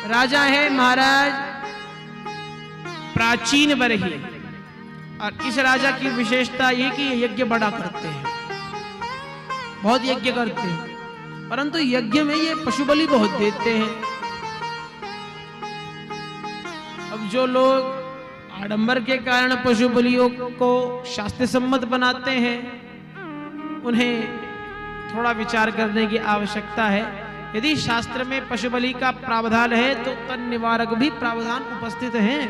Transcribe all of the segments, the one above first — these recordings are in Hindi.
राजा है महाराज प्राचीन बरही, और इस राजा की विशेषता ये कि यज्ञ बड़ा करते हैं, बहुत यज्ञ करते हैं, परंतु यज्ञ में ये पशु बलि बहुत देते हैं। अब जो लोग आडंबर के कारण पशु बलियों को शास्त्र सम्मत बनाते हैं, उन्हें थोड़ा विचार करने की आवश्यकता है। यदि शास्त्र में पशु बलि का प्रावधान है तो तन निवारक भी प्रावधान उपस्थित हैं।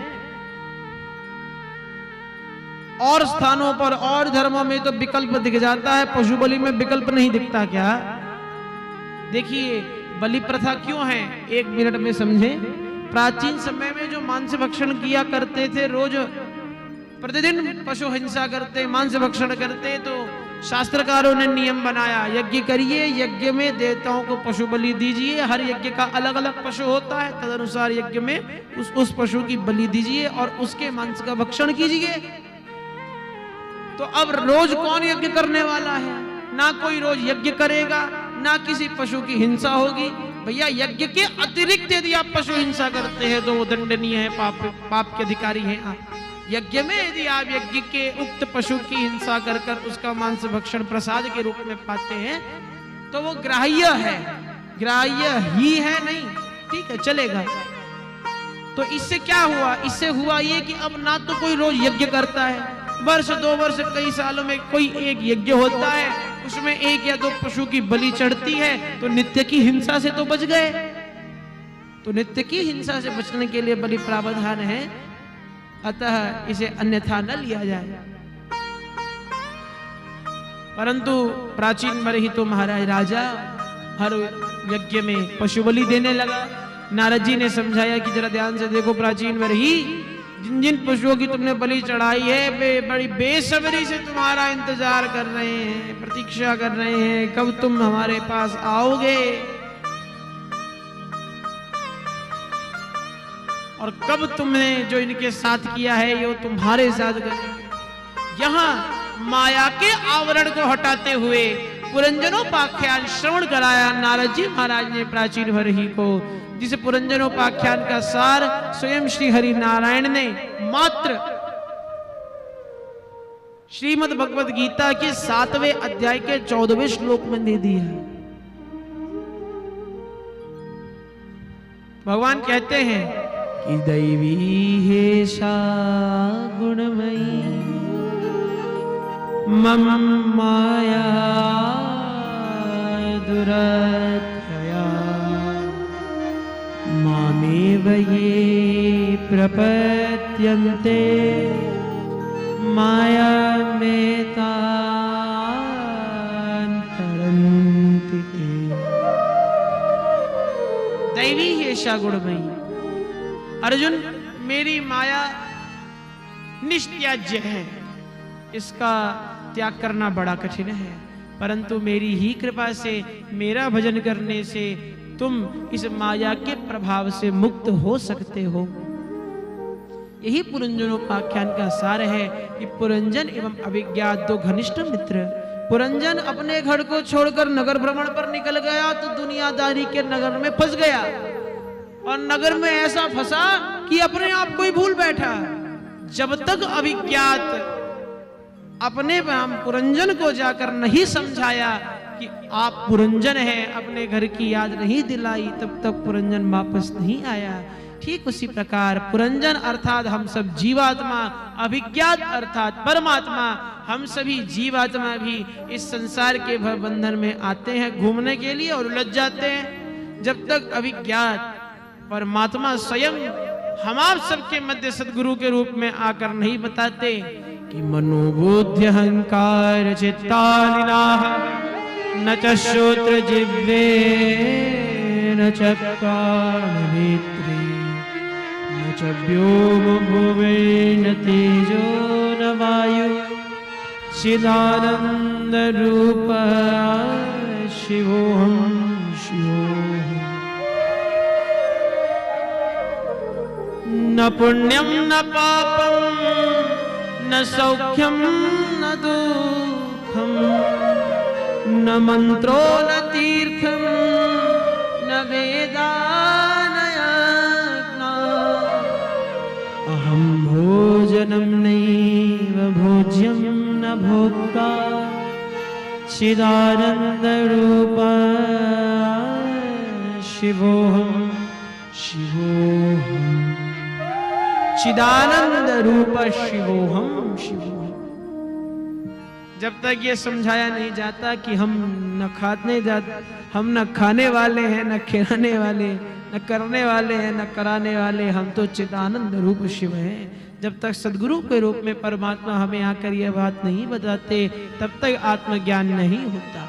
और स्थानों पर और धर्मों में तो विकल्प दिख जाता है, पशु बलि में विकल्प नहीं दिखता क्या? देखिए बलि प्रथा क्यों है, एक मिनट में समझें। प्राचीन समय में जो मांस भक्षण किया करते थे, रोज प्रतिदिन पशु हिंसा करते, मांस भक्षण करते, तो शास्त्रकारों ने नियम बनाया, यज्ञ करिए, यज्ञ में देवताओं को पशु बलि दीजिए, हर यज्ञ का अलग अलग पशु होता है, तदनुसार यज्ञ में उस पशु की बलि दीजिए और उसके मांस का भक्षण कीजिए। तो अब रोज कौन यज्ञ करने वाला है? ना कोई रोज यज्ञ करेगा, ना किसी पशु की हिंसा होगी। भैया यज्ञ के अतिरिक्त यदि आप पशु हिंसा करते हैं तो वो दंडनीय है, पाप के अधिकारी हैं आप। यज्ञ में यदि आप यज्ञ के उक्त पशु की हिंसा कर कर उसका मांस भक्षण प्रसाद के रूप में पाते हैं तो वो ग्राह्य है, ग्राह्य ही है नहीं, ठीक है चलेगा। तो इससे क्या हुआ? इससे हुआ ये कि अब ना तो कोई रोज यज्ञ करता है, वर्ष 2 वर्ष कई सालों में कोई एक यज्ञ होता है, उसमें 1 या 2 पशु की बलि चढ़ती है, तो नित्य की हिंसा से तो बच गए। तो नित्य की हिंसा से बचने के लिए बलि प्रावधान है, अतः इसे अन्यथा न लिया जाए। परंतु प्राचीन बरही तो महाराज राजा हर यज्ञ में पशु बलि देने लगा। नारद जी ने समझाया कि जरा ध्यान से देखो प्राचीन बरही, जिन जिन पशुओं की तुमने बलि चढ़ाई है वे बड़ी बेसब्री से तुम्हारा इंतजार कर रहे हैं, प्रतीक्षा कर रहे हैं, कब तुम हमारे पास आओगे और कब तुमने जो इनके साथ किया है ये तुम्हारे साथ करेंगे। यहाँ माया के आवरण को हटाते हुए पुरंजनोपाख्यान श्रवण कराया नारद जी महाराज ने प्राचीन बरही को, जिस पुरंजनोपाख्यान का सार स्वयं श्री हरि नारायण ने मात्र श्रीमद् भगवद गीता के 7वें अध्याय के 14वें श्लोक में दे दिया। भगवान कहते हैं कि दैवी है सा गुणमयी मम माया दुरात्मया मामेव ये प्रपद्यन्ते माया में तान् तरन्ति ते। दैवी है सा गुणमयी। अर्जुन मेरी माया निस्त्याज्य है, इसका त्याग करना बड़ा कठिन है, परंतु मेरी ही कृपा से मेरा भजन करने से तुम इस माया के प्रभाव से मुक्त हो सकते हो। यही पुरंजनोपाख्यान का सार है कि पुरंजन एवं अभिज्ञात 2 घनिष्ठ मित्र। पुरंजन अपने घर को छोड़कर नगर भ्रमण पर निकल गया तो दुनियादारी के नगर में फंस गया, और नगर में ऐसा फंसा कि अपने आप को ही भूल बैठा। जब तक अभिज्ञात अपने पुरंजन को जाकर नहीं समझाया कि आप पुरंजन हैं, अपने घर की याद नहीं दिलाई, तब तक पुरंजन वापस नहीं आया। ठीक उसी प्रकार पुरंजन अर्थात हम सब जीवात्मा, अभिज्ञात अर्थात परमात्मा, हम सभी जीवात्मा भी इस संसार के बंधन में आते हैं घूमने के लिए और उलझ जाते हैं। जब तक अभिज्ञात परमात्मा स्वयं हम आप सबके मध्य सदगुरु के रूप में आकर नहीं बताते कि मनोबुद्धि अहंकार चित्तानिनाह न च श्रोत्र जिह्वे न च प्राणनेत्रे न च व्योम भुवे न तेजो न वायु चिदानंद रूप शिवोहम शिवोहम। न पुण्यम न पापम न सौख्यम न दुखम न मंत्रो न तीर्थम न वेदा न चिदानंद रूप शिवोहम शिवोहम, चिदानंद रूप शिवोहम शिवोहम। जब तक ये समझाया नहीं जाता कि हम न खाने वाले हैं, न खिलाने वाले, न करने वाले हैं, न कराने वाले, हम तो चिदानंद रूप शिव हैं। जब तक सदगुरु के रूप में परमात्मा हमें आकर यह बात नहीं बताते, तब तक आत्मज्ञान नहीं होता।